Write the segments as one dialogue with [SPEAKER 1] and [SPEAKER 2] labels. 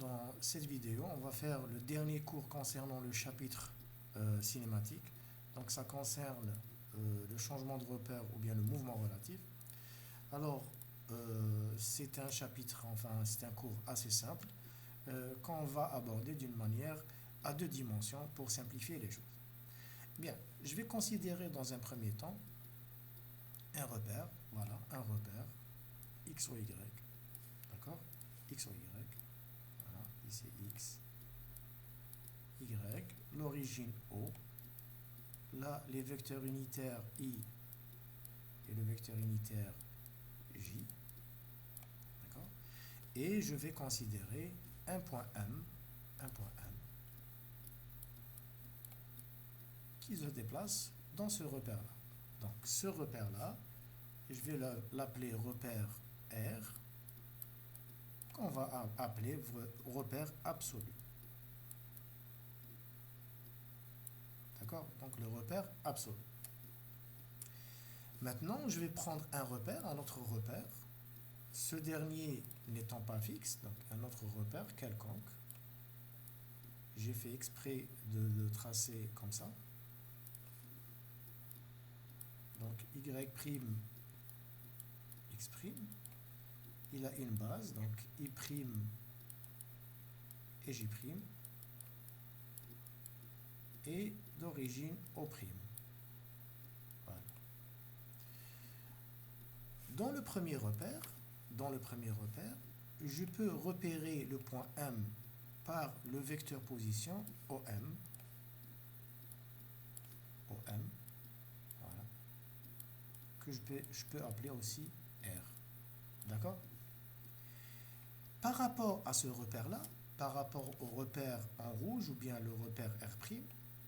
[SPEAKER 1] dans cette vidéo, on va faire le dernier cours concernant le chapitre cinématique. Donc ça concerne le changement de repère ou bien le mouvement relatif. Alors, c'est un chapitre, enfin c'est un cours assez simple qu'on va aborder d'une manière à deux dimensions pour simplifier les choses. Bien, je vais considérer dans un premier temps un repère, voilà, un repère x ou y, d'accord, x ou y, voilà, ici x, y, l'origine O, là les vecteurs unitaires i et le vecteur unitaire j, d'accord, et je vais considérer un point M qui se déplace dans ce repère-là. Donc ce repère-là, je vais l'appeler repère R, qu'on va appeler repère absolu. D'accord? Donc le repère absolu. Maintenant, je vais prendre un autre repère, ce dernier n'étant pas fixe, donc un autre repère quelconque. J'ai fait exprès de le tracer comme ça. Donc y', x', il a une base, donc i' et j', et d'origine O'. Voilà. Dans le premier repère, je peux repérer le point M par le vecteur position OM, voilà, que je peux appeler aussi R. D'accord? Par rapport à ce repère-là, par rapport au repère en rouge ou bien le repère R',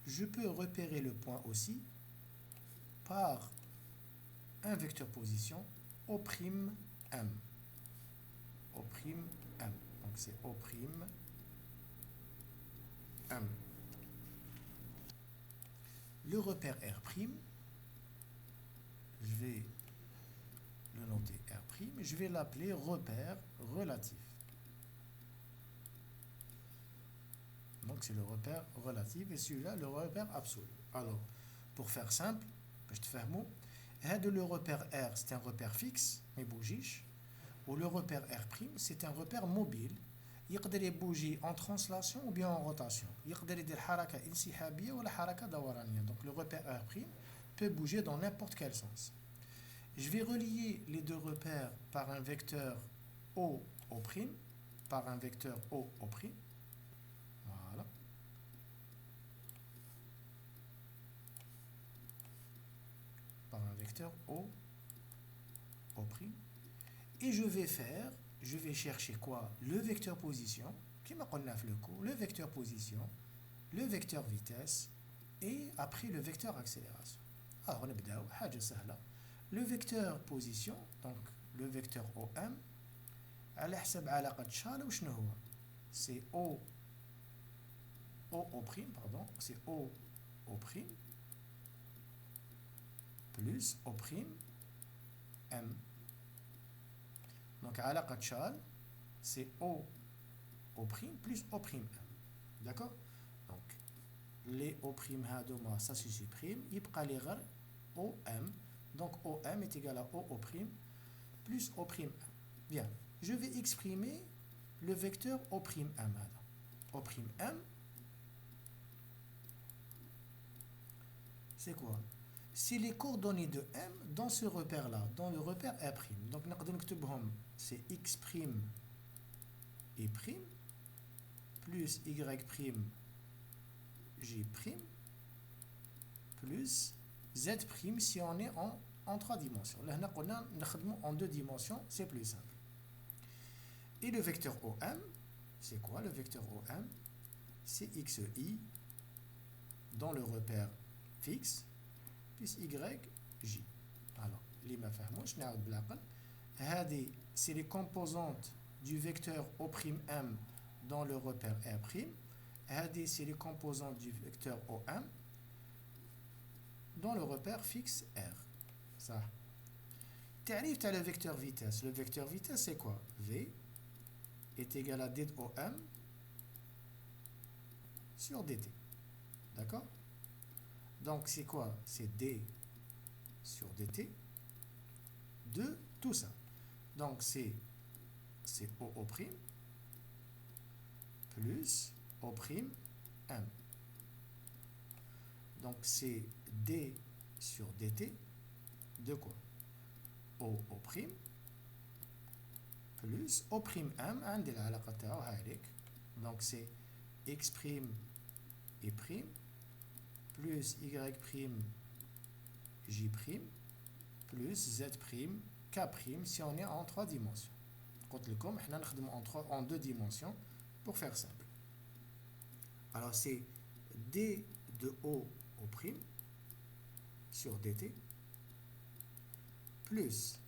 [SPEAKER 1] je peux repérer le point aussi par un vecteur position O'M. O'M. Donc c'est O'M. Le repère R', je vais le noter R', je vais l'appeler repère relatif. Donc c'est le repère relatif et celui-là le repère absolu. Alors, pour faire simple, je te fais un mot. Le repère R, c'est un repère fixe, mais bougiche. Ou le repère R', c'est un repère mobile. Il peut bouger en translation ou bien en rotation. Il peut faire haraka insihabiyya ou la haraka dawaraniya. Donc le repère R' peut bouger dans n'importe quel sens. Je vais relier les deux repères par un vecteur O', par un vecteur O'. Voilà. Par un vecteur O'. Et je vais chercher quoi? Le vecteur position, qui m'a connu le coup, le vecteur position, le vecteur vitesse, et après le vecteur accélération. Alors, on va le vecteur position, donc le vecteur OM, على حسب علاقة شال وشنو هو؟ c'est O', pardon, c'est O' plus O'M. Donc علاقة شال c'est O' plus O'M. D'accord? Donc les O' هادوما ça se supprime, يبقى لي غير OM. Donc OM est égal à O' plus O'M. Bien, je vais exprimer le vecteur O'M. O'M, c'est quoi? C'est les coordonnées de M dans ce repère-là, dans le repère R'. Donc, c'est x' et prime plus y' j' plus z' si on est en trois dimensions. Là, on a en deux dimensions, c'est plus simple. Et le vecteur OM, c'est quoi le vecteur OM? C'est xi dans le repère fixe plus y, j. Alors, les mafahmouch, c'est les composantes du vecteur O'M dans le repère R'. C'est les composantes du vecteur OM dans le repère fixe R. Ça. Tu arrives à le vecteur vitesse. Le vecteur vitesse, c'est quoi? V est égal à D de OM sur dt. D'accord? Donc c'est quoi? C'est d sur dt de tout ça. Donc c'est OO' plus O' M. Donc c'est d sur dt de quoi? OO' plus O'M عندي العلاقة تاعو هذيك. Donc c'est x' et prime plus y' j' plus z' k' si on est en 3 dimensions. قلت لكم احنا نخدم en 2 dimensions pour faire simple. Alors c'est d de O au prime sur dt plus,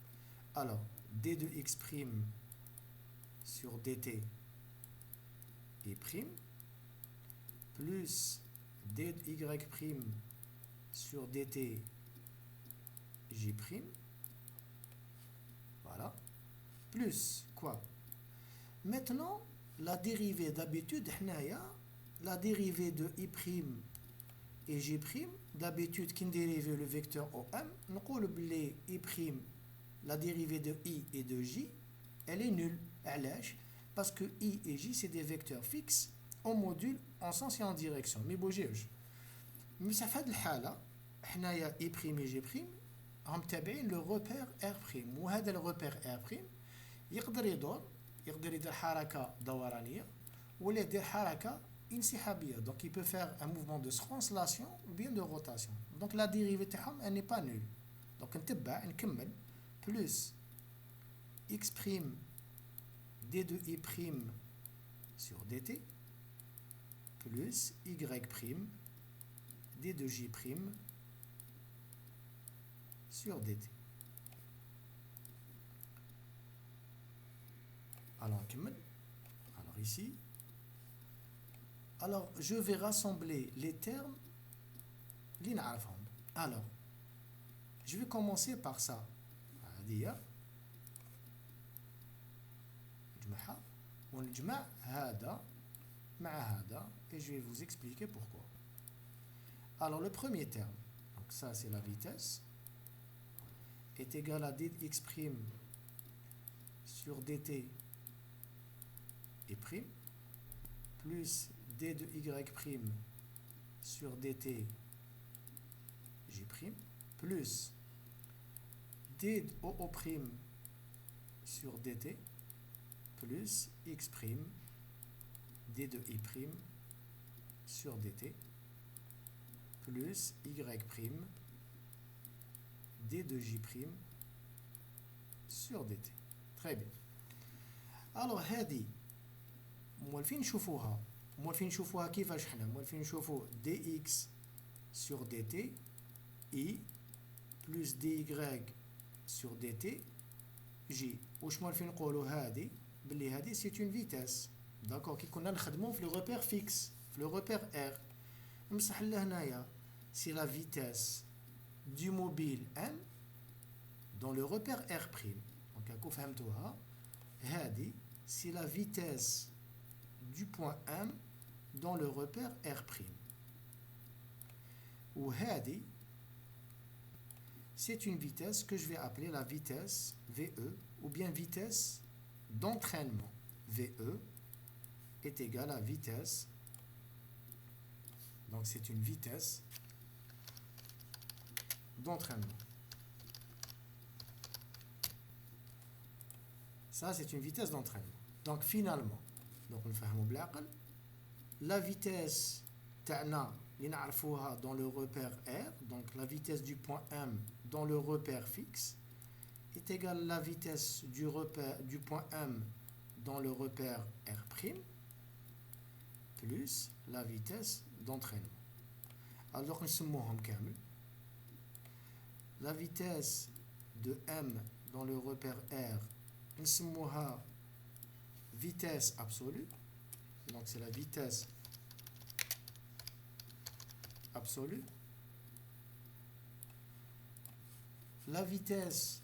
[SPEAKER 1] alors d de x' sur dt et prime plus d de y' sur dt j', voilà, plus quoi? Maintenant la dérivée d'habitude, la dérivée de i' et j', d'habitude qui dérive le vecteur OM, nous les i', la dérivée de i et de j, elle est nulle. Parce que i et j c'est des vecteurs fixes au module en sens et en direction. Mais bougez. Mais ça fait de الحالة حنايا i' et j' هم تابعين le repère r'. وهذا le repère r' يقدر يدير حركة دورانية ولا يدير حركة انسحابية. Donc il peut faire un mouvement de translation ou bien de rotation. Donc la dérivée تاعهم elle n'est pas nulle. Donc نكمل plus x' d de i' sur dt plus y' d de j' sur dt. Alors ici, alors je vais rassembler les termes. Alors je vais commencer par ça. ونجمع هذا مع هذا et je vais vous expliquer pourquoi. Alors le premier terme, donc ça c'est la vitesse, est égal à d de x' sur dt et prime plus d de y' sur dt j' plus d de OO' sur dt plus x' d de i' sur dt plus y' d de j' sur dt. Très bien. Alors هذه موالفين نشوفوها كيفاش حنا موالفين نشوفو dx sur dt i plus dy sur dt j. واش موالفين نقولوا هذه بلي هذه سي اون فيتاس. داكور كي كنا نخدمو في لو روبير فيكس في لو روبير ار نمسح لهنايا سي لا فيتاس du mobile m dans le repère r'. Donc هاكو فهمتوها. هذه c'est la vitesse du point M dans le repère R'. Ou هذه c'est une vitesse que je vais appeler la vitesse VE ou bien vitesse d'entraînement. VE est égale à vitesse, donc c'est une vitesse d'entraînement. Ça c'est une vitesse d'entraînement. Donc finalement, donc نفهموا بالعقل, la vitesse تاعنا اللي نعرفوها dans le repère R, donc la vitesse du point M dans le repère fixe, est égale à la vitesse du point M dans le repère R' plus la vitesse d'entraînement. Alors نسموهم كامل. La vitesse de M dans le repère R, نسموها vitesse absolue, donc c'est la vitesse absolue. La vitesse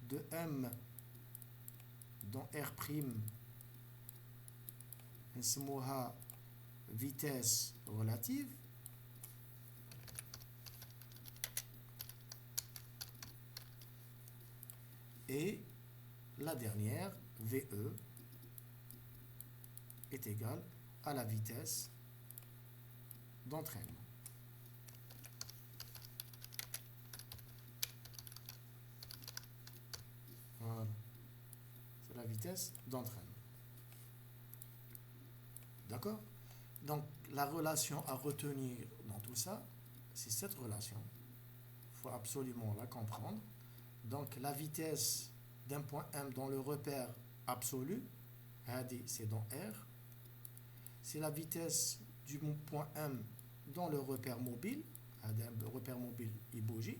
[SPEAKER 1] de M dans R', نسموها vitesse relative et la dernière, VE, est égale à la vitesse d'entraînement. Voilà. C'est la vitesse d'entraînement. D'accord? Donc, la relation à retenir dans tout ça, c'est cette relation. Il faut absolument la comprendre. Donc, la vitesse d'un point M dans le repère absolu, c'est dans R. C'est la vitesse du point M dans le repère mobile, le repère mobile il bouge,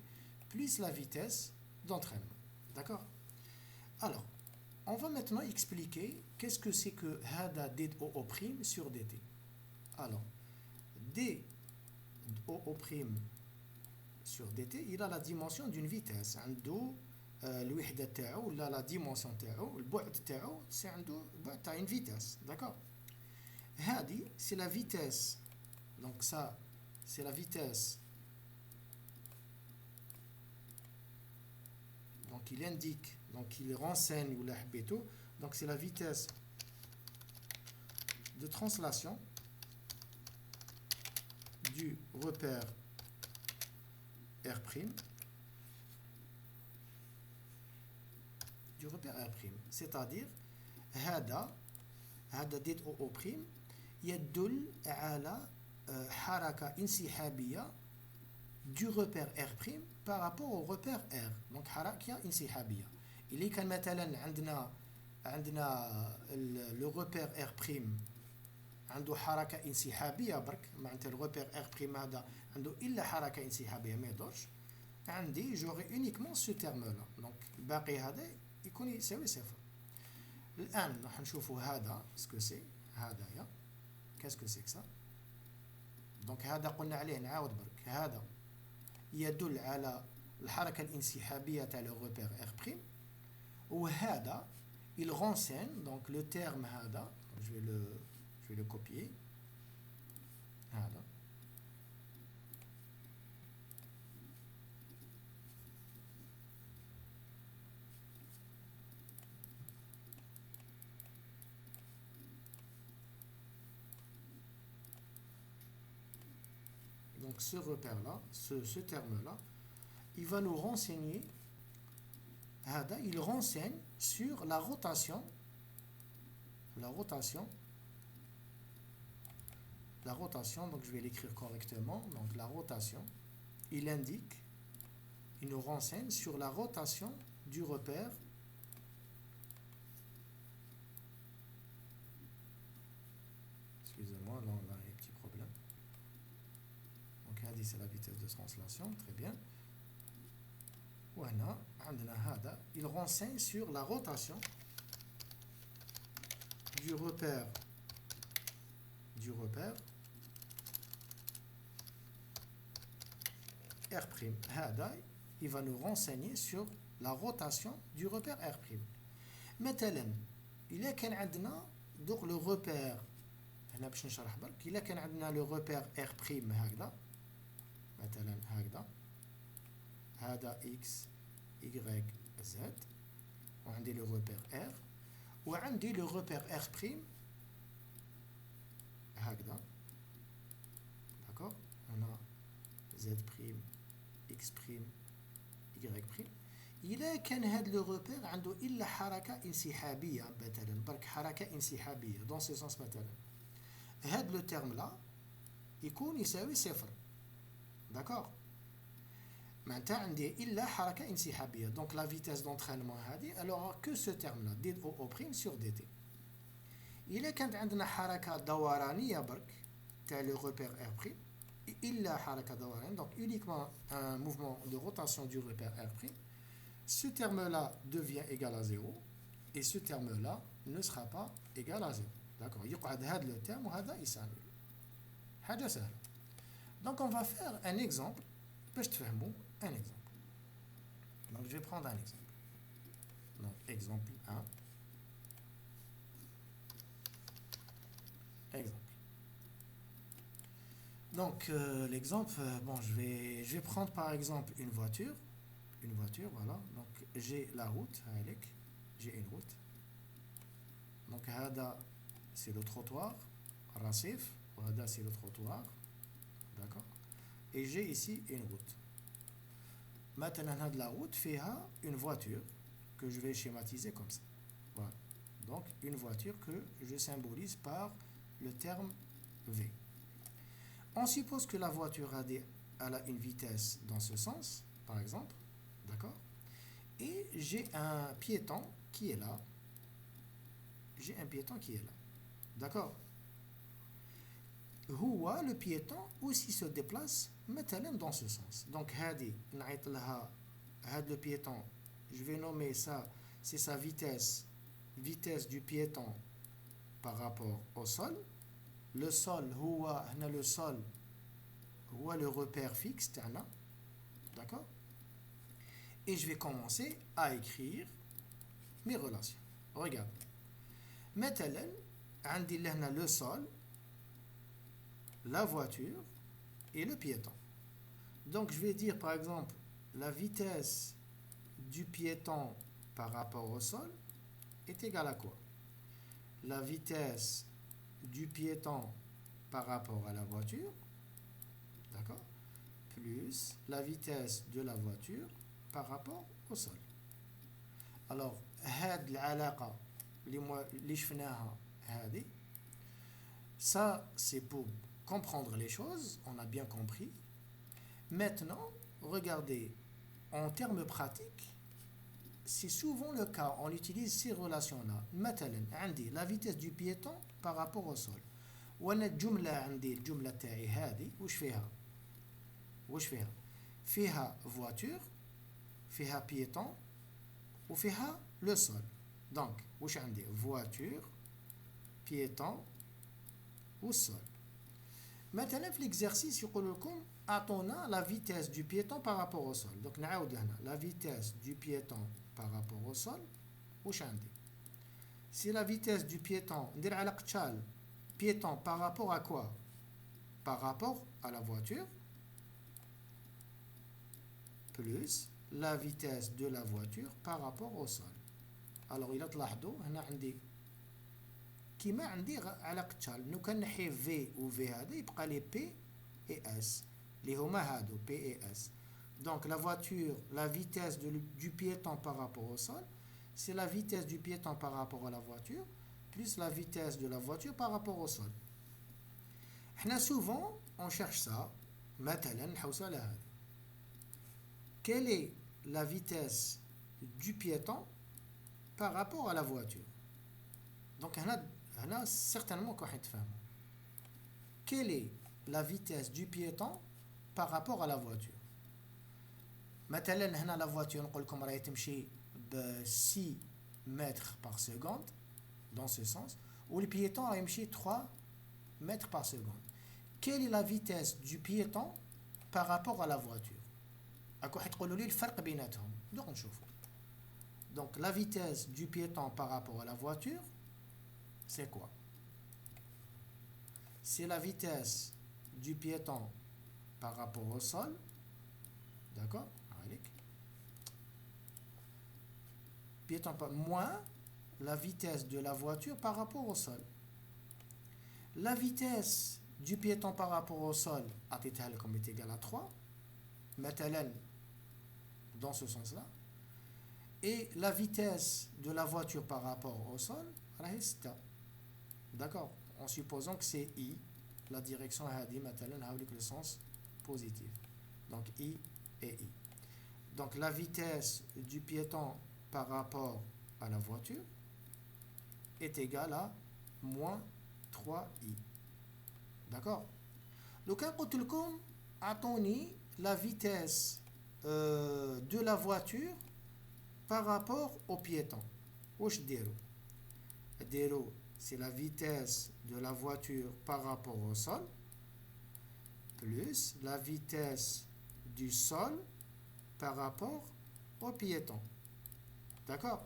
[SPEAKER 1] plus la vitesse d'entraînement. D'accord? Alors, on va maintenant expliquer qu'est-ce que c'est que hada DOO' sur DT. Alors, DOO' sur DT, il a la dimension d'une vitesse. عنده الوحدة تاعو ولا la dimension تاعو البعد تاعو c'est عنده بعد تاع une vitesse. D'accord? هذه c'est la vitesse. Donc ça c'est la vitesse. Donc il indique, donc il renseigne ou la حبيتو. Donc c'est la vitesse de translation du repère R', du repère R', c'est-à-dire هذا DOO' يدل على حركة انسحابية du repère R' par rapport au repère R. Donc حركة انسحابية. اللي كان مثلا عندنا le repère R' عنده حركة انسحابية برك، معناتها الريبير R' هذا عنده إلا حركة انسحابية ما يدورش، عندي جوغي اونيكمون سو تيرم لا، دونك الباقي هذا يكون يساوي صفر. الآن راح نشوفوا هذا سكو سي، هذايا كاسكو سي كسا. دونك هذا قلنا عليه نعاود برك، هذا يدل على الحركة الانسحابية تاع لو ريبير R'، وهذا il renseigne donc le terme هذا، je vais le copier. هذا donc ce repère là, ce terme là, il va nous renseigner, il renseigne sur la rotation, donc je vais l'écrire correctement, donc la rotation, il indique, il nous renseigne sur la rotation du repère excusez-moi, là on a un petit problème. Donc c'est la vitesse de translation, très bien. Voilà, il renseigne sur la rotation du repère R'. Il va nous renseigner sur la rotation du repère R'. مثلا إلا كان عندنا دوك لو repère، هنا باش نشرح برك، إلا كان عندنا لو repère R' هكذا، مثلا هكذا، هذا X Y Z، وعندي لو repère R، وعندي لو repère R' هكذا، داكور، هنا Z'، X'، Y'. إلا كان هاد لو روبير عنده إلا حركة انسحابية، مثلا برك حركة انسحابية دون سي سونس، مثلا هاد لو تيرم لا يكون يساوي صفر، داكوغ، معناتها عندي إلا حركة انسحابية، دونك لا فيتاس دونترينمون هادي الوغ كو سو تيرم لا دي او بريم سور دي تي. إلا كانت عندنا حركة دورانية برك تاع لو روبير R'، إلا حركة دورانية، donc uniquement un mouvement de rotation du repère R', ce terme-là devient égal à 0 et ce terme-là ne sera pas égal à 0. D'accord? يقعد هذا le terme وهذا يساوي. حاجة سهلة. Donc on va faire un exemple باش تفهموا un exemple. Donc je vais prendre un exemple. Donc exemple 1. Exemple. Donc, l'exemple, bon, je vais prendre par exemple une voiture. Une voiture, voilà. Donc, j'ai la route, j'ai une route. Donc, hada, c'est le trottoir, Racif, hada, c'est le trottoir, d'accord. Et j'ai ici une route. Maintenant, de la route, fiha une voiture que je vais schématiser comme ça. Voilà. Donc, une voiture que je symbolise par le terme V. On suppose que la voiture elle a une vitesse dans ce sens, par exemple, d'accord? Et j'ai un piéton qui est là. J'ai un piéton qui est là, d'accord? هو le piéton aussi se déplace مثلا dans ce sens. Donc هذه نعيط لها هذا le piéton, je vais nommer ça, c'est sa vitesse du piéton par rapport au sol. Le sol هو هنا le sol هو le repère fixe تاعنا, d'accord? Et je vais commencer à écrire mes relations. Regarde. مثلا عندي لهنا le sol, la voiture et le piéton. Donc je vais dire par exemple la vitesse du piéton par rapport au sol est égale à quoi? La vitesse du piéton par rapport à la voiture, d'accord? Plus la vitesse de la voiture par rapport au sol. Alors, هاد العلاقة اللي شفناها هذه, ça c'est pour comprendre les choses, on a bien compris. Maintenant, regardez, en termes pratiques, c'est souvent le cas, on utilise ces relations-là. مثلا عندي la vitesse du piéton par rapport au sol. وانا الجملة عندي الجملة تاعي هذه وش فيها؟ وش فيها؟ فيها voiture, فيها piéton وفيها le sol. Donc, وش عندي؟ voiture, piéton ou sol. Maintenant, في l'exercice يقول لكم أعطونا la vitesse du piéton par rapport au sol. Donc نعاود هنا la vitesse du piéton par rapport au sol. وش عندي؟ Si la vitesse du piéton ندير على قتال piéton par rapport à quoi? Par rapport à la voiture plus la vitesse de la voiture par rapport au sol. Alors إلا تلاحظوا هنا عندي كيما عندي على قتال نو كنحي في و في هذا يبقى لي بي et S اللي هما هادو P et S. Donc la voiture, la vitesse du piéton par rapport au sol, c'est la vitesse du piéton par rapport à la voiture plus la vitesse de la voiture par rapport au sol. احنا souvent on cherche ça. مثلا نحوسوا على هذا. Quelle est la vitesse du piéton par rapport à la voiture? Donc هنا certainement راح يتفهموا. Quelle est la vitesse du piéton par rapport à la voiture? مثلا هنا la voiture نقول لكم راهي تمشي ب 6 mètres par seconde dans ce sens, ou le piéton راهي يمشي 3 mètres par seconde. Quelle est la vitesse du piéton par rapport à la voiture? راكو حتقولوا لي الفرق بيناتهم. دوك نشوفوا. Donc la vitesse du piéton par rapport à la voiture, c'est quoi? C'est la vitesse du piéton par rapport au sol, d'accord? Piéton moins la vitesse de la voiture par rapport au sol. La vitesse du piéton par rapport au sol est égale à 3, مثلا dans ce sens-là. Et la vitesse de la voiture par rapport au sol, d'accord? En supposant que c'est I, la direction هذه مثلا le sens positif. Donc I et I. Donc la vitesse du piéton par rapport à la voiture est égale à moins 3i. D'accord? Donc قلت لكم أعطوني la vitesse de la voiture par rapport au piéton. واش ديروا؟ ديروا c'est la vitesse de la voiture par rapport au sol plus la vitesse du sol par rapport au piéton. D'accord?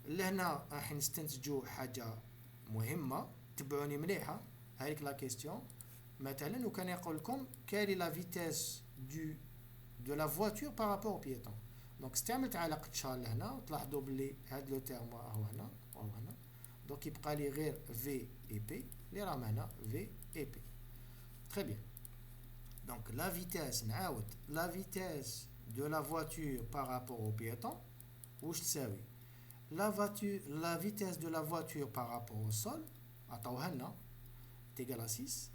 [SPEAKER 1] لهنا راح نستنتجوا حاجة مهمة, تبعوني مليحة, هايك لا كيستيون. مثلا وكان يقول لكم quelle est la vitesse de la voiture par rapport au piéton. دونك استعملت علاقة شارل هنا وتلاحظوا بلي هاد لو تيرم راهو هنا وهو هنا. دونك يبقى لي غير في اي بي اللي راهم هنا في اي بي. تري بيان. دونك لا فيتاس نعاود لا فيتاس دو لا فواتور par rapport au piéton واش تساوي la vitesse de la voiture par rapport au sol عطاوها لنا est égal à 6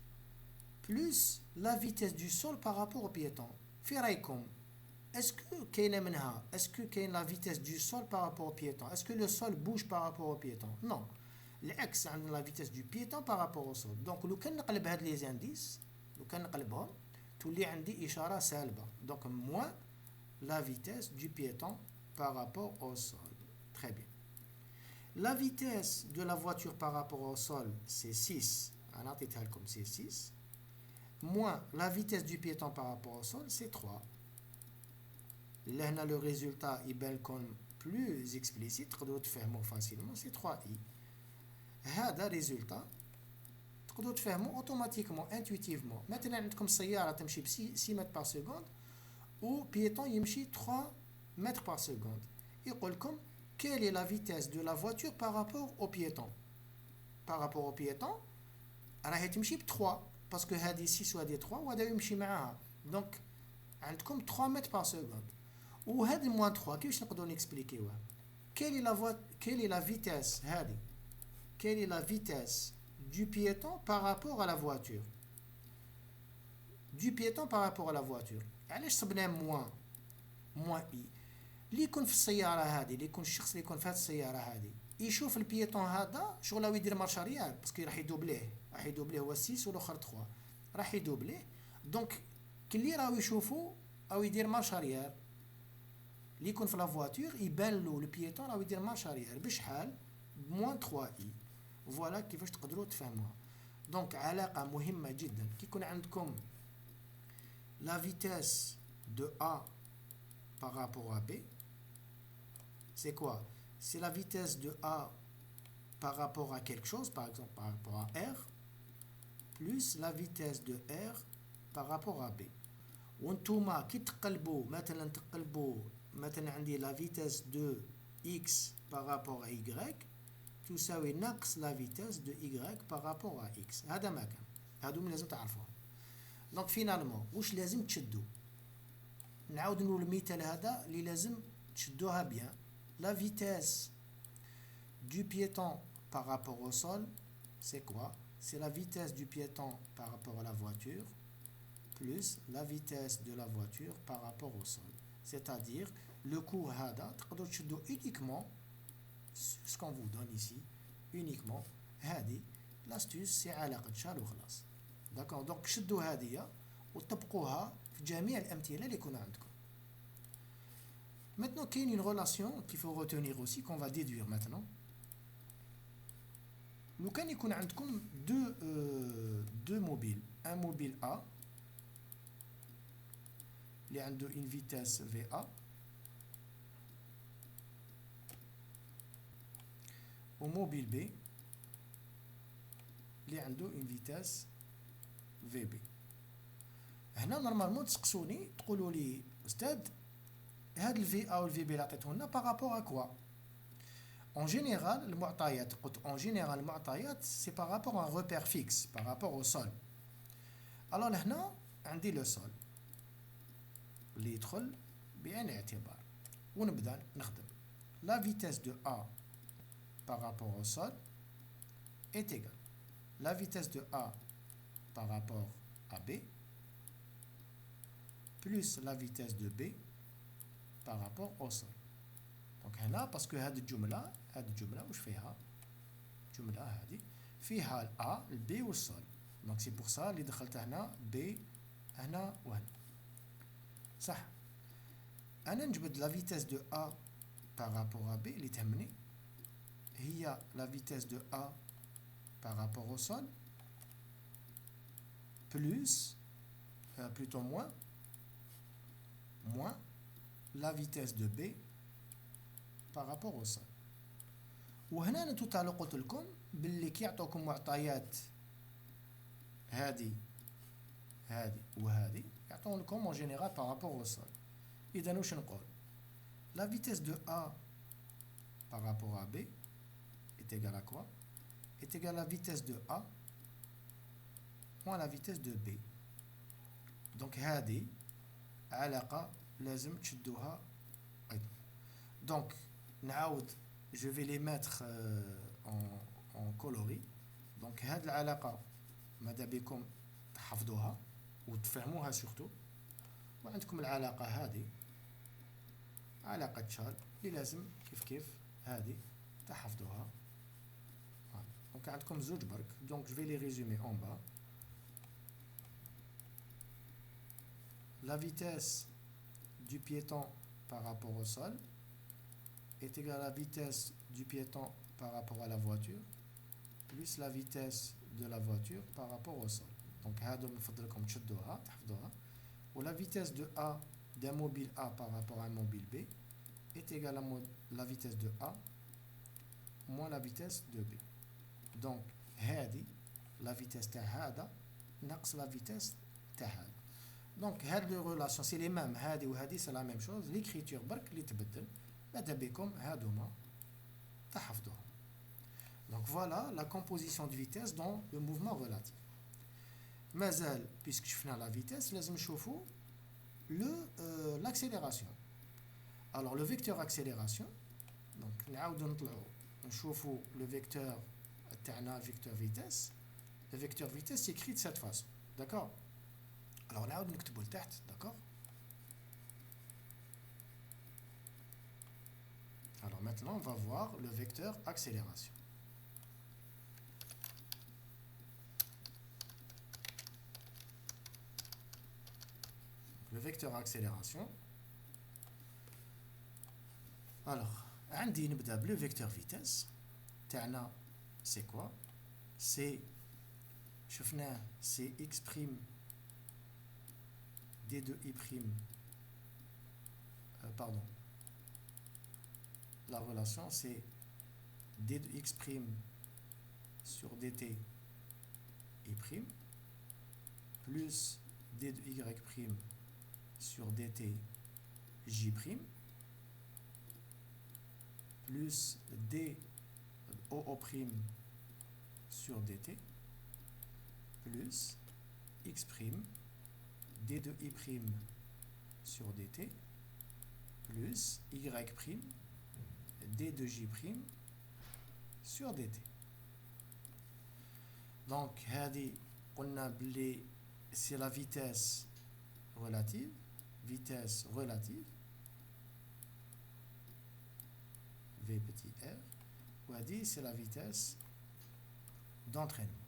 [SPEAKER 1] plus la vitesse du sol par rapport au piéton. في رايكم est-ce que كاينه منها est-ce que كاين la vitesse du sol par rapport au piéton? Est-ce que le sol bouge par rapport au piéton? Non. العكس عندنا la vitesse du piéton par rapport au sol. donc لو كان نقلب هاد لي زانديس لو كان نقلبهم تولي عندي اشاره سالبه. donc moins la vitesse du piéton par rapport au sol. Très bien. La vitesse de la voiture par rapport au sol, c'est 6. C'est 6. Moins la vitesse du piéton par rapport au sol, c'est 3. Là, le résultat est plus explicite. Facilement, c'est 3i. هذا résultat تقدروا تفهموا automatiquement intuitivement. مثلا عندكم سيارة تمشي ب 6 متر par seconde و بيتون يمشي 3 mètres par seconde. يقول لكم quelle est la vitesse de la voiture par rapport au piéton? Par rapport au piéton راهي تمشي ب 3 باسكو هذه 6 وهذه 3 وهذا يمشي معاها. دونك عندكم 3 متر par seconde. وهذا موان 3 كيفاش نقدروا نكسبليكيوها؟ quelle est la vitesse هذه quelle est la vitesse du piéton par rapport à la voiture? Du piéton par rapport à la voiture. علاش صبنا موان اي اللي يكون في السياره هذه اللي يكون الشخص اللي يكون في هذه السياره هذه يشوف البيتون هذا شغل يدير مارش اريير باسكو راح يدوبليه هو 6 والاخر 3 راح يدوبليه. دونك كي اللي راهو يشوفو او يدير مارش اريير اللي يكون في لا فواتور يبان له البيتون راهو يدير مارش اريير بشحال بموان 3 اي. فوالا كيفاش تقدروا تفهموها. دونك علاقه مهمه جدا كي يكون عندكم لا فيتاس دو A par rapport à B. C'est quoi? C'est la vitesse de A par rapport à quelque chose, par exemple par rapport à R, plus la vitesse de R par rapport à B. وانتوما كي تقلبوا مثلا عندي la vitesse de X par rapport à Y تساوي ناقص la vitesse de Y par rapport à X. هذا ما كان هادو من لازم تعرفوهم. دونك فينالمون واش لازم تشدوا؟ نعاود نقول المثال هذا اللي لازم تشدوها بيان. La vitesse du piéton par rapport au sol, c'est quoi? C'est la vitesse du piéton par rapport à la voiture plus la vitesse de la voiture par rapport au sol. C'est-à-dire, le cours هذا تقدروا تشدوا uniquement ce qu'on vous donne ici, uniquement هذه. l'astuce c'est علاقة شال وخلاص. d'accord. donc شدوا هذه وطبقوها في جميع الأمثلة اللي يكونوا عندكم. Maintenant, qu'il y a une relation qu'il faut retenir aussi, qu'on va déduire maintenant. Nous, quand il y a deux mobiles, un mobile A, il y a une vitesse VA, au mobile B, il y a une vitesse VB. هنا نورمالمون تسقسوني تقولوا لي استاذ هاد الفي او الفي بي اللي عطيته لنا بارابور ا كوا؟ اون جينيرال المعطيات قلت اون جينيرال المعطيات سي بارابور ان روبير فيكس بارابور او سول. الوغ لهنا عندي لو سول اللي يدخل بعين الاعتبار ونبدا نخدم. لا فيتاس دو ا بارابور او سول est égal la vitesse de A par rapport à B plus la vitesse de B par rapport au sol. donc هنا باسكو هذه الجمله واش فيها؟ الجمله هذه فيها الA الB والسول. donc c'est pour ça اللي دخلت هنا B هنا وهنا. صح. انا نجبد لا فيتاس دو A par rapport à B اللي تهمني هي لا فيتاس دو A par rapport au sol plus plutôt moins la vitesse de B par rapport au sol. وهنا انا توتال قلت لكم باللي كي يعطوكم معطيات هذه هذه وهذه يعطون لكم en général par rapport au sol. إذا واش نقول la vitesse de A par rapport à B est égale à quoi? Est égale à la vitesse de A moins la vitesse de B. Donc هذه علاقة لازم تشدوها أيضا. Donc نعاود je vais les mettre en coloris. Donc هذه العلاقة ماذا بكم تحفظوها وتفهموها سورتو. وعندكم العلاقة هذه علاقة شال اللي لازم كيف هذه تحفظوها. دونك عندكم زوج برك. دونك جو في لي ريزومي اون با. La vitesse du piéton par rapport au sol est égale à la vitesse du piéton par rapport à la voiture plus la vitesse de la voiture par rapport au sol. Donc هادو نفضلكم تشدوها تحفظوها. و la vitesse de A d'un mobile A par rapport à un mobile B est égale à la vitesse de A moins la vitesse de B. Donc هذه la vitesse تاع هذا ناقص la vitesse تاع هذا. Donc هاد لي ريلاسيون سي لي ميم. هذه وهذه سي لا ميم شوز. ليكريتور برك اللي تبدل. ماذا بكم هادوما تحفظوها. Donc voilà la composition de vitesse dans le mouvement relatif. مازال puisque شفنا la vitesse لازم نشوفوا l'accélération. Alors le vecteur accélération, donc نعاودو نطلعو نشوفوا le vecteur تاعنا vecteur vitesse. Le vecteur vitesse s'écrit de cette façon. D'accord? Alors نعاود نكتبو لتحت. D'accord? Alors maintenant on va voir le vecteur accélération. Le vecteur accélération. Alors, عندي نبدا بلو vecteur vitesse. تاعنا c'est quoi? C'est شفناه c'est x prime d de i prime. Pardon. La relation c'est d de x prime sur dt i prime plus d de y prime sur dt j prime plus d oo prime sur dt plus x prime d de i prime sur dt plus y prime d de j prime sur dt. Donc هذه قلنا بلي c'est la vitesse relative v petit r. وهذه c'est la vitesse d'entraînement.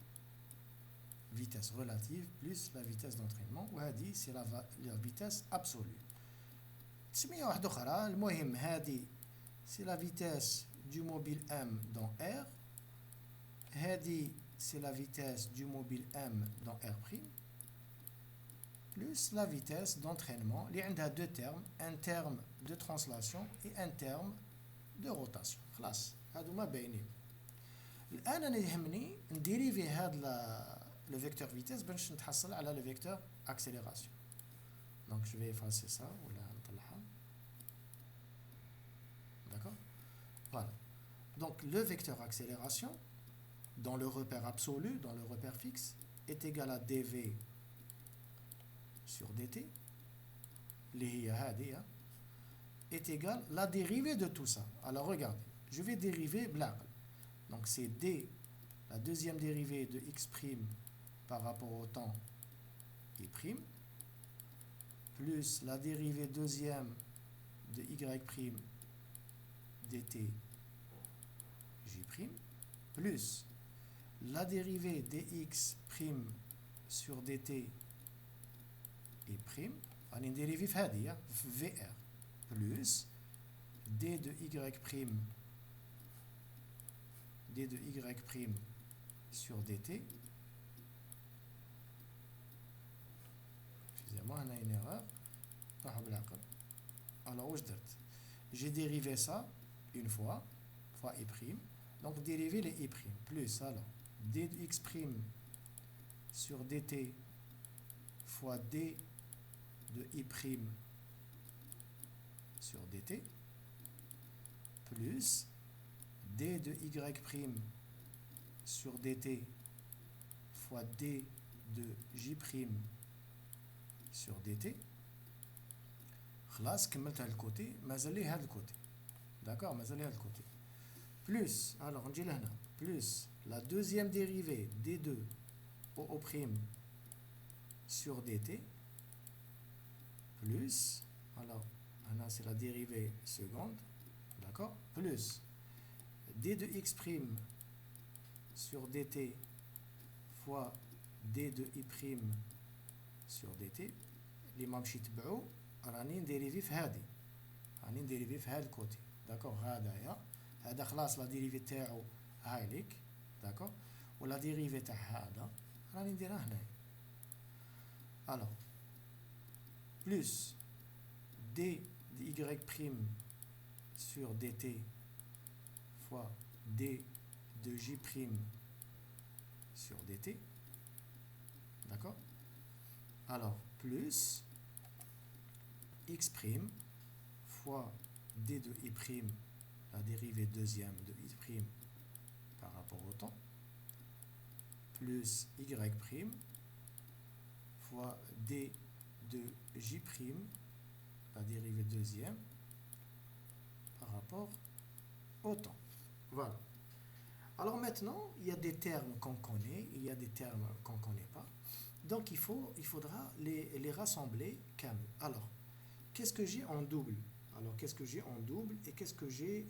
[SPEAKER 1] Vitesse relative plus la vitesse d'entraînement. وهذه c'est la vitesse absolue. تسمية واحدة أخرى. المهم هذه c'est la vitesse du mobile M dans R. هذه c'est la vitesse du mobile M dans R', plus la vitesse d'entraînement. Il y a deux termes, un terme de translation et un terme de rotation. خلاص هادو ما باينين. الآن أنا يهمني نديريفي هذا le vecteur vitesse باش نتحصل على le vecteur accélération. Donc je vais effacer ça ولا نطلعها. D'accord? Voilà. Donc le vecteur accélération dans le repère absolu, dans le repère fixe, est égal à dv sur dt, est égal à la dérivée de tout ça. Alors regardez, je vais dériver blague. Donc c'est d, la deuxième dérivée de x' par rapport au temps i', plus la dérivée deuxième de y' dt j', plus la dérivée dx' sur dt et prime, on a une dérivée vr, plus d de y' sur dt. Excusez-moi, on a une erreur. Alors, j'ai dérivé ça une fois i', donc dériver les i', plus alors d de x' sur dt fois d de i prime sur dt plus d de y prime sur dt fois d de j prime sur dt. خلاص كملت هذا الكوتي مازال لي هذا الكوتي d'accord مازال لي هذا الكوتي plus alors نجي لهنا plus la deuxième dérivée d2 au prime sur dt plus alors là c'est la dérivée seconde d'accord plus d de x prime sur dt fois d de i prime sur dt اللي ما مشي تبعو راني نديريفي في هادي راني نديريفي في هاد الكوتي داكوغ هذا خلاص لا ديريفي تاعو هاي ليك داكوغ ولا ديريفي تاع هذا راني نديرها هنايا الوغ بلس d de y prime sur dt fois d de j prime sur dt d'accord alors plus x prime fois d de i prime, la dérivée deuxième de i prime par rapport au temps, plus y prime fois d de j prime, la dérivée deuxième par rapport au temps. Voilà. Alors maintenant, il y a des termes qu'on connaît, il y a des termes qu'on ne connaît pas. Donc il faudra les rassembler comme. Alors, qu'est-ce que j'ai en double? Alors, qu'est-ce que j'ai en double et qu'est-ce que j'ai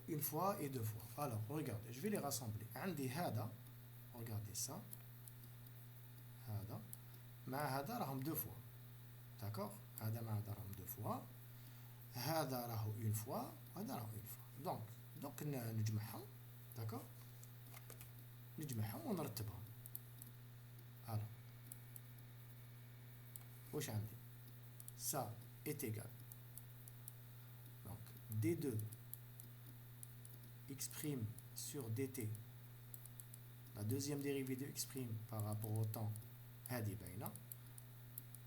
[SPEAKER 1] une fois et deux fois? Alors, regardez, je vais les rassembler. عندي هذا, regardez ça. هذا مع هذا راهم deux fois. D'accord? هذا مع هذا راهم deux fois. هذا راهو une fois. وهذا راهو une fois. Donc نجمعهم. D'accord? نجمعهم ونرتبهم. Alors, واش عندي؟ Ça est égal. Donc, d2 x' sur dt, la deuxième dérivée de x' par rapport au temps, هذه باينة.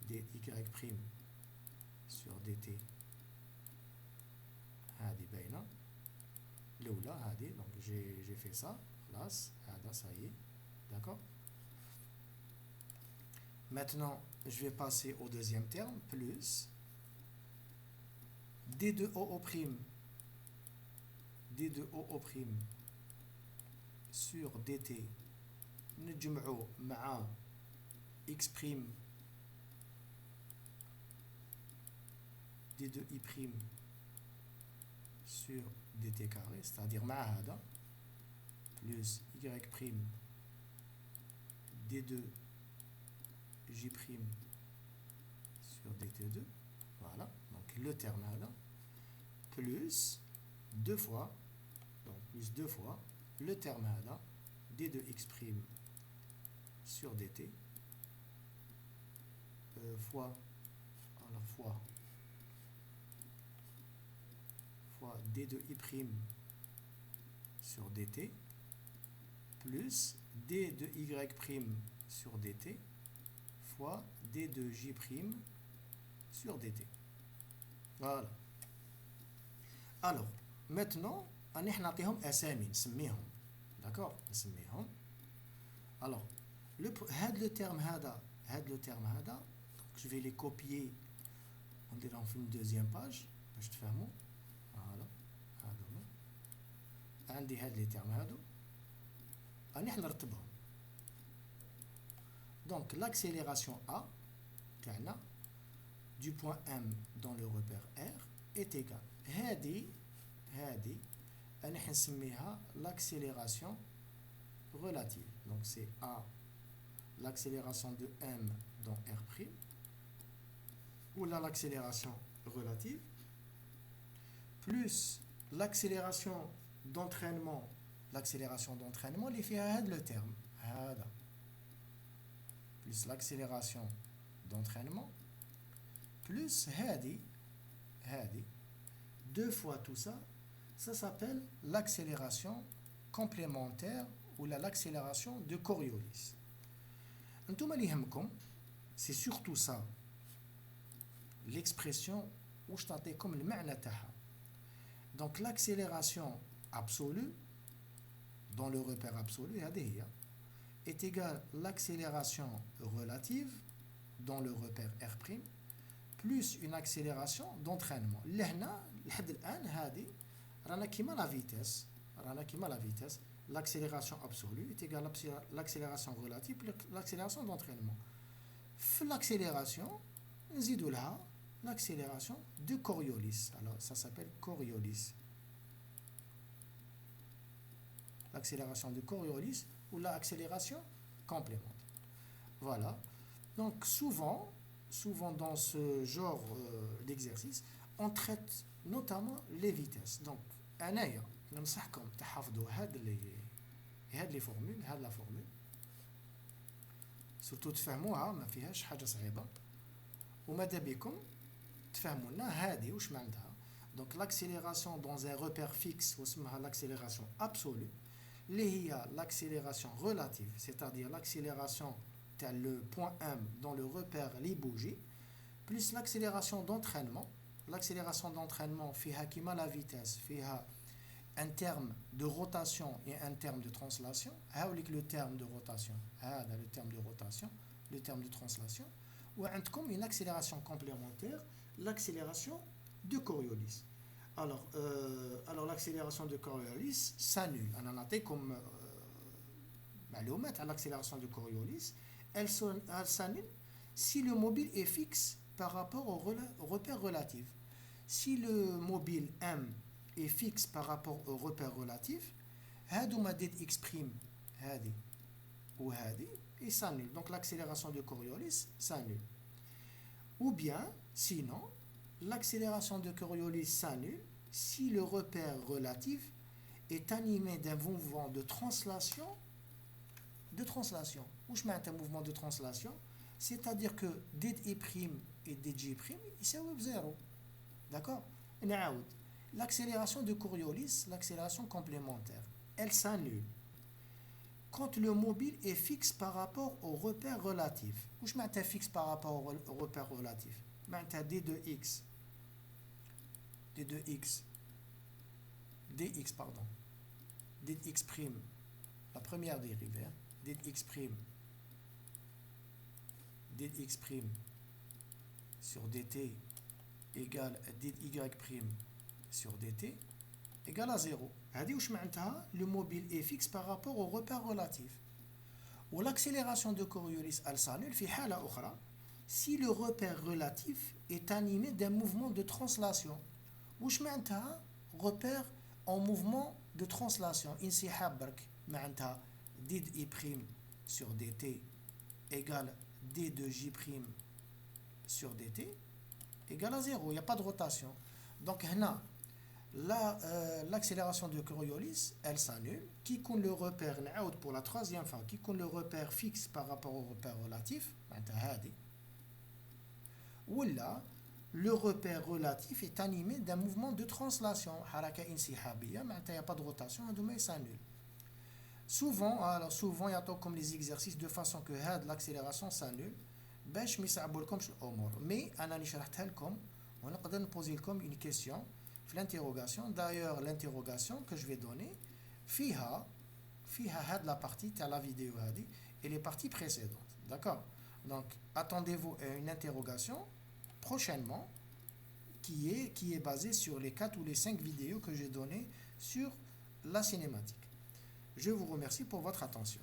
[SPEAKER 1] dy' sur dt, هذه باينة. الأولى هذه, donc j'ai fait ça. خلاص, هذا ça y est. D'accord? Maintenant, je vais passer au deuxième terme, plus d2o' sur dt نجمعو مع x' d2i' sur dt carré, c'est-à-dire مع هذا plus y' d2 j' sur dt2, voilà, donc le terme là, plus deux fois, donc plus deux fois le terme là, d de x' sur dt fois d de i' sur dt plus d de y' sur dt fois d de j' sur dt. Voilà. Alors, maintenant, نحن نعطيهم أسامي نسميهم. D'accord? نسميهم. Alors, le terme هذا, donc je vais les copier. On dirait في une deuxième page باش تفهموا. Voilà. هذا عندي هاد les termes هادو. نحن نرتبهم. Donc l'accélération A du point M dans le repère R est égale. هذه أنا نسميها l'accélération relative. Donc c'est A, l'accélération de M dans R', ou l'accélération relative, plus l'accélération d'entraînement, اللي فيها هذا le terme هذا, plus l'accélération d'entraînement, plus هذه, deux fois tout ça, ça s'appelle l'accélération complémentaire ou l'accélération de Coriolis. انتم اللي يهمكم c'est surtout ça l'expression واش تعطيكم المعنى تاعها. Donc l'accélération absolue dans le repère absolu هذه هي est égale l'accélération relative dans le repère R' plus une accélération d'entraînement. لهنا لحد الآن هذه رانا كيما la vitesse. L'accélération absolue est égale à l'accélération relative plus l'accélération d'entraînement. L'accélération, نزيدوا لها l'accélération de Coriolis. Alors ça s'appelle Coriolis. L'accélération de Coriolis ou l'accélération complémentaire. Voilà. Donc souvent dans ce genre d'exercice, on traite notamment les vitesses. Donc, أنايا ننصحكم تحفظوا هاد لي فورمول، هاد لا فورمول. سورتو تفهموها ما فيهاش حاجة صعيبة. وماذا بكم تفهموا لنا هادي واش معناتها. Donc l'accélération dans un repère fixe واسمها l'accélération absolue اللي هي l'accélération relative, c'est-à-dire l'accélération تاع le point M dans le repère اللي بوجي plus l'accélération d'entraînement. L'accélération d'entraînement فيها كيما la vitesse فيها un terme de rotation et un terme de translation. هاوليك le terme de rotation هذا le terme de rotation, le terme de translation. وعندكم une accélération complémentaire, l'accélération de Coriolis. Alors l'accélération de Coriolis s'annule. أنا نعطيكم معلومات على l'accélération de Coriolis. Elle s'annule si le mobile est fixe par rapport au repère relatif. Si le mobile M est fixe par rapport au repère relatif, هادوما ديت X' هادي وهادي et s'annule. Donc l'accélération de Coriolis s'annule. Ou bien, sinon, l'accélération de Coriolis s'annule si le repère relatif est animé d'un mouvement de translation. واش معناتها mouvement de translation? C'est-à-dire que dI' et dJ' يساويو بزيرو. D'accord? نعاود. L'accélération de Coriolis, l'accélération complémentaire, elle s'annule quand le mobile est fixe par rapport au repère relatif. واش معناتها fixe par rapport au repère relatif? معناتها d2x dx pardon dx prime, la première dérivée, dx prime sur dt égale à dy prime sur dt égale à 0. هذه واش معناتها le mobile est fixe par rapport au repère relatif. و l'accélération de Coriolis elle s'annule في حالة أخرى si le repère relatif est animé d'un mouvement de translation. واش معناتها repère en mouvement de translation؟ انسحاب برك معناتها dy prime sur dt égale d2j prime sur dt égale à 0. Il n'y a pas de rotation. Donc هنا l'accélération de Coriolis elle s'annule qui compte le repère نعاود pour la troisième fois qui compte le repère fixe par rapport au repère relatif معناتها هذه ولا le repère relatif est animé d'un mouvement de translation حركة انسحابية معناتها il n'y a pas de rotation هذوما يسannule. Souvent يعطوكم les exercices de façon que هاد l'accélération s'annule باش ما يصعبولكمش الامور. مي انا اللي شرحتها لكم ونقدر نبوزي لكم une question في l'interrogation. D'ailleurs l'interrogation que je vais donner فيها هاد la partie تاع la vidéo هذه et les parties précédentes. D'accord? Donc attendez-vous à une interrogation prochainement qui est basée sur les 4 ou les 5 vidéos que j'ai données sur la cinématique. Je vous remercie pour votre attention.